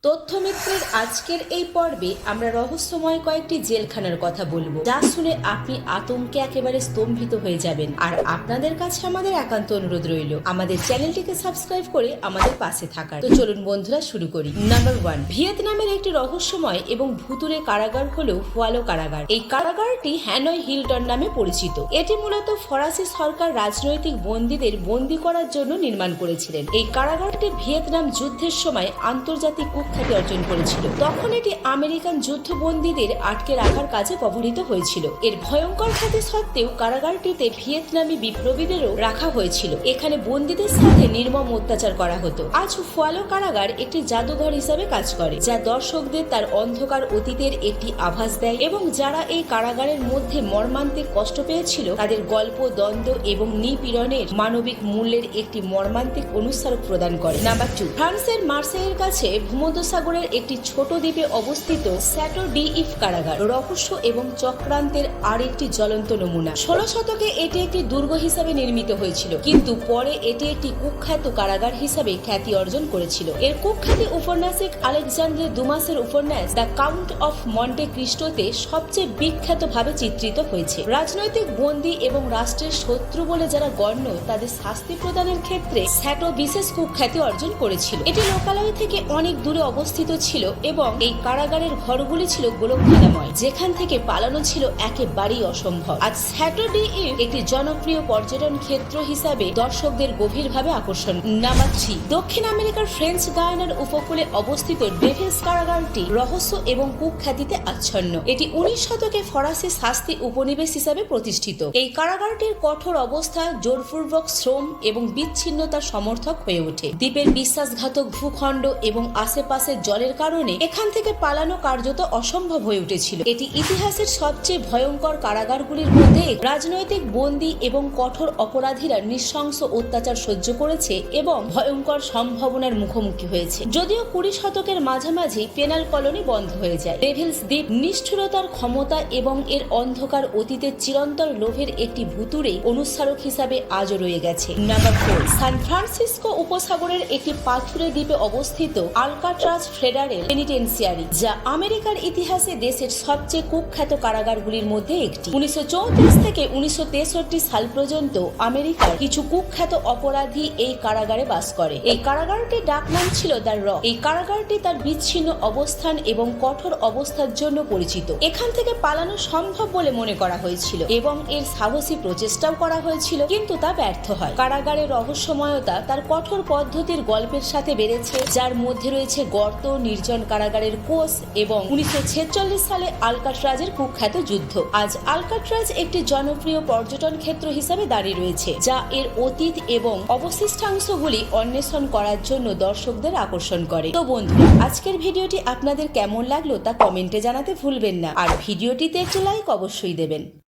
তথ্যমিত্রের আজকের এই পর্বে আমরা রহস্যময় কয়েকটি জেলখানার কথা বলবো, যা শুনে আপনি আতঙ্কে একেবারে স্তম্ভিত হয়ে যাবেন। আর আপনাদের কাছে আমাদের একান্ত অনুরোধ রইল আমাদের চ্যানেলটিকে সাবস্ক্রাইব করে আমাদের পাশে থাকার। তো চলুন বন্ধুরা শুরু করি। নাম্বার 1, ভিয়েতনামের একটি রহস্যময় এবং ভুতুরে কারাগার হলো ফুয়ালো কারাগার। এই কারাগারটি হ্যানয় হিলটন নামে পরিচিত। এটি মূলত ফরাসি সরকার রাজনৈতিক বন্দীদের বন্দী করার জন্য নির্মাণ করেছিলেন। এই কারাগারটি ভিয়েতনাম যুদ্ধের সময় আন্তর্জাতিক খ্যাতি অর্জন করেছিল। তখন এটি আমেরিকান যুদ্ধবন্দীদের আটকে রাখার কাজে ব্যবহৃত হয়েছিল। এর ভয়ঙ্কর খ্যাতি সত্ত্বেও কারাগারটিতে ভিয়েতনামি বিপ্লবীদেরও রাখা হয়েছিল। এখানে বন্দীদের সাথে নির্মম অত্যাচার করা হতো। আজ ফুয়ালো কারাগার একটি জাদুঘর হিসাবে কাজ করে, যা দর্শকদের তার অন্ধকার অতীতের একটি আভাস দেয় এবং যারা এই কারাগারের মধ্যে মর্মান্তিক কষ্ট পেয়েছিল তাদের গল্প, দ্বন্দ্ব এবং নিপীড়নের মানবিক মূল্যের একটি মর্মান্তিক অনুস্মারক প্রদান করে। নাম্বার 2, ফ্রান্সের মার্সেইয়ের কাছে ভূমধ্যসাগরের একটি ছোট দ্বীপে অবস্থিত চ্যাটেau d'If কারাগার রহস্য এবং চক্রান্তের আরেকটি জ্বলন্ত নমুনা। 16 শতকে এটি একটি দুর্গ হিসাবে নির্মিত হয়েছিল, কিন্তু পরে এটি একটি কুখ্যাত কারাগার হিসাবে খ্যাতি অর্জন করেছিল। এর কুখ্যাতি উপন্যাসিক আলেকজান্দ্রে দুমাসের উপন্যাস দ্য কাউন্ট অফ মন্টে ক্রিস্টোতে সবচেয়ে বিখ্যাতভাবে চিত্রিত হয়েছে। রাজনৈতিক বন্দী এবং রাষ্ট্রের শত্রু বলে যারা গণ্য তাদের শাস্তি প্রদানের ক্ষেত্রে চ্যাটেau বিশেষ কুখ্যাতি অর্জন করেছিল। এটি লোকালয় থেকে অনেক দূরে অবস্থিত ছিল এবং এই কারাগারের ঘরগুলি ছিল গোলকধাঁধাময়, যেখান থেকে পালানো ছিল একেবারেই অসম্ভব। আজ চ্যাটেau d'If একটি জনপ্রিয় পর্যটন ক্ষেত্র হিসাবে দর্শকদের গভীরভাবে আকর্ষণ। নাম্বার 3, দক্ষিণ আমেরিকার ফ্রেঞ্চ গায়ানার উপকূলে অবস্থিত ডেভিলস কারাগারটি রহস্য এবং কুখ্যাতিতে আচ্ছন্ন। এটি 19 শতকে ফরাসি শাস্তি উপনিবেশ হিসাবে প্রতিষ্ঠিত। এই কারাগারটির কঠোর অবস্থা জোরপূর্বক শ্রম এবং বিচ্ছিন্নতার সমর্থক হয়ে ওঠে। দ্বীপের বিশ্বাসঘাতক ভূখণ্ড এবং আশেপাশের জলের কারণে এখান থেকে পালানো কার্যত অসম্ভব হয়ে উঠেছিল। এটি ইতিহাসের সবচেয়ে ভয়ঙ্কর কারাগারগুলির মধ্যে। রাজনৈতিক বন্দী এবং কঠোর অপরাধীরা নৃশংস অত্যাচার সহ্য করেছে এবং ভয়ঙ্কর সম্ভাবনার মুখোমুখি হয়েছে। যদিও 20 শতকের মাঝামাঝি পেনাল কলোনি বন্ধ হয়ে যায়, ডেভিলস দ্বীপ নিষ্ঠুরতার ক্ষমতা এবং এর অন্ধকার অতীতের চিরন্তর লোভের একটি ভুতুড়ে অনুস্মারক হিসাবে আজও রয়ে গেছে। নাম্বার 4, সান ফ্রান্সিসকো উপসাগরের একটি পাথুরে দ্বীপে অবস্থিত আলকাট্রাজ ফেডারেল পেনিটেন্সিয়ারি, যা আমেরিকার ইতিহাসে দেশের সবচেয়ে কুখ্যাত কারাগারগুলির মধ্যে একটি। 1934 থেকে 1963 সাল পর্যন্ত আমেরিকার কিছু কুখ্যাত অপরাধী এই কারাগারে বাস করে। এই কারাগারটির ডাকনাম ছিল দ্য রক। এই কারাগারটি তার বিচ্ছিন্ন অবস্থান এবং কঠোর অবস্থার জন্য পরিচিত। এখান থেকে পালানো সম্ভব বলে মনে করা হয়েছিল এবং এর সাহসী প্রচেষ্টাও করা হয়েছিল, কিন্তু তা ব্যর্থ হয়। কারাগারের রহস্যময়তা তার কঠোর পদ্ধতির গল্পের সাথে বেড়েছে, যার মধ্যে রয়েছে গর্ত, নির্জন কারাগারের কোষ এবং 1946 সালে আলকাট্রাজের কুখ্যাত যুদ্ধ। আজ আলকাট্রাজ একটি জনপ্রিয় পর্যটন ক্ষেত্র হিসাবে দাঁড়িয়ে রয়েছে, যা এর অতীত এবং অবশিষ্টাংশগুলি অন্বেষণ করার জন্য দর্শকদের আকর্ষণ করে। তো বন্ধুরা, আজকের ভিডিওটি আপনাদের কেমন লাগলো তা কমেন্টে জানাতে ভুলবেন না, আর ভিডিওটিতে একটি লাইক অবশ্যই দেবেন।